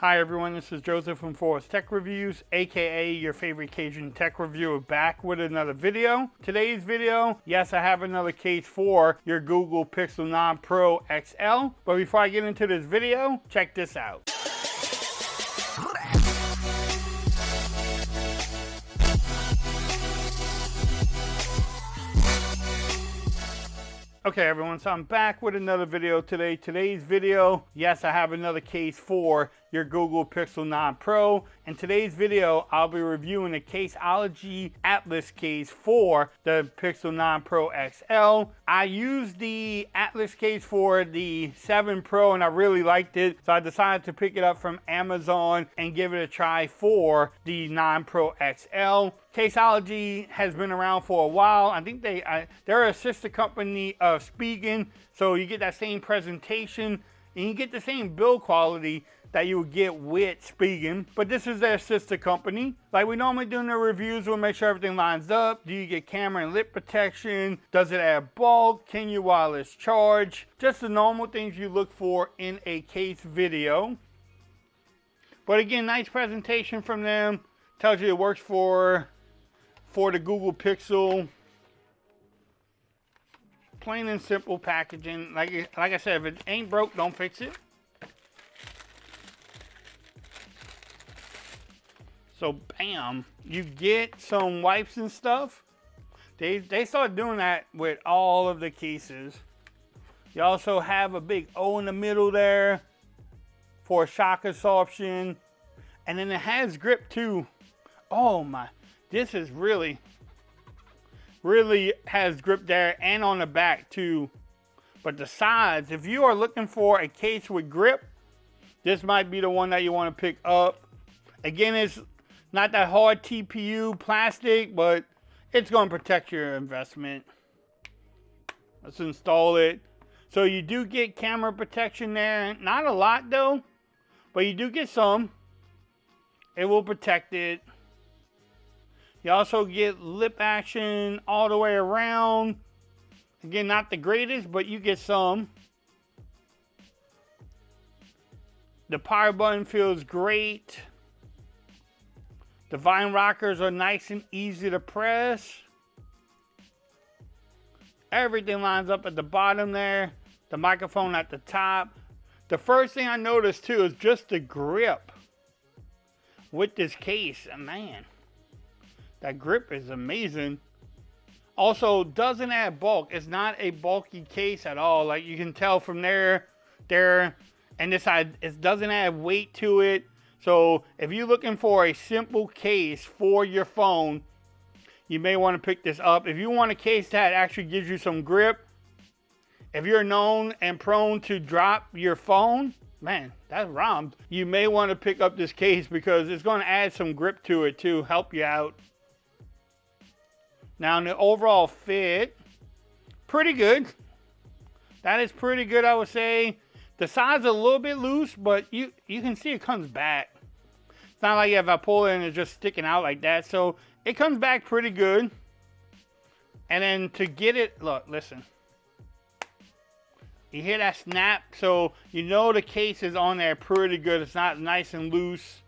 Hi everyone, this is Joseph from Forest Tech Reviews, aka your favorite Cajun tech reviewer, back with another video. Today's video, yes, I have another case for your Google Pixel 9 Pro XL. But before I get into this video, check this out. Okay everyone, so I'm back with another video today. Today's video, yes, I have another case for your Google Pixel 9 Pro. In today's video, I'll be reviewing the Caseology Athlex case for the Pixel 9 Pro XL. I used the Athlex case for the 7 Pro and I really liked it, so I decided to pick it up from Amazon and give it a try for the 9 Pro XL. Caseology has been around for a while. I think they're a sister company of Spigen, so you get that same presentation and you get the same build quality that you would get with Spigen, but this is their sister company. Like we normally do in the reviews, we'll make sure everything lines up. Do you get camera and lip protection? Does it add bulk? Can you wireless charge? Just the normal things you look for in a case video. But again, nice presentation from them. Tells you it works for the Google Pixel. Plain and simple packaging. Like I said, if it ain't broke, don't fix it. So bam, you get some wipes and stuff. They started doing that with all of the cases. You also have a big O in the middle there for shock absorption. And then it has grip too. Oh my, this is really has grip there and on the back too. But the sides, if you are looking for a case with grip, this might be the one that you want to pick up. Again, it's not that hard TPU plastic, but it's going to protect your investment. Let's install it. So you do get camera protection there. Not a lot though, but you do get some. It will protect it. You also get lip action all the way around. Again, not the greatest, but you get some. The power button feels great. The Vine rockers are nice and easy to press. Everything lines up at the bottom there. The microphone at the top. The first thing I noticed too is just the grip with this case. And man, that grip is amazing. Also, doesn't add bulk. It's not a bulky case at all. Like you can tell from there, and this side, it doesn't add weight to it. So if you're looking for a simple case for your phone, you may want to pick this up. If you want a case that actually gives you some grip, if you're known and prone to drop your phone, man, that's robbed. You may want to pick up this case because it's going to add some grip to it to help you out. Now, the overall fit, pretty good. That is pretty good, I would say. The side's a little bit loose, but you can see it comes back. It's not like if I pull it and it's just sticking out like that. So it comes back pretty good. And then to get it, look, listen. You hear that snap? So you know the case is on there pretty good. It's not nice and loose.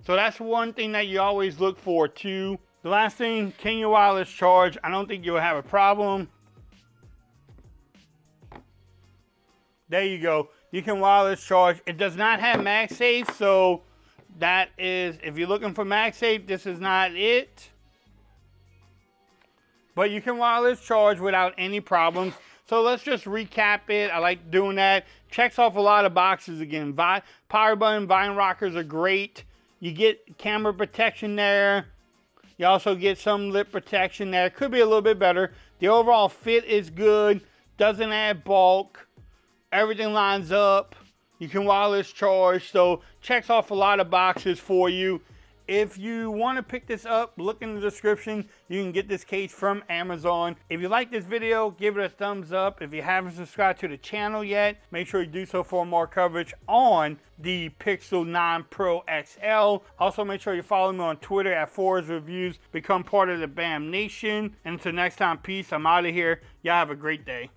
So that's one thing that you always look for too. The last thing, can you wireless charge? I don't think you'll have a problem. There you go. You can wireless charge. It does not have MagSafe, so that is, if you're looking for MagSafe, this is not it. But you can wireless charge without any problems. So let's just recap it. I like doing that. Checks off a lot of boxes again. Power button, Vine rockers are great. You get camera protection there. You also get some lip protection there. Could be a little bit better. The overall fit is good. Doesn't add bulk. Everything lines up. You can wireless charge. So checks off a lot of boxes for you. If you want to pick this up, look in the description. You can get this case from Amazon. If you like this video, give it a thumbs up. If you haven't subscribed to the channel yet, make sure you do so for more coverage on the Pixel 9 Pro XL. Also, make sure you follow me on Twitter at Forest Reviews. Become part of the BAM Nation. And until next time, peace. I'm out of here. Y'all have a great day.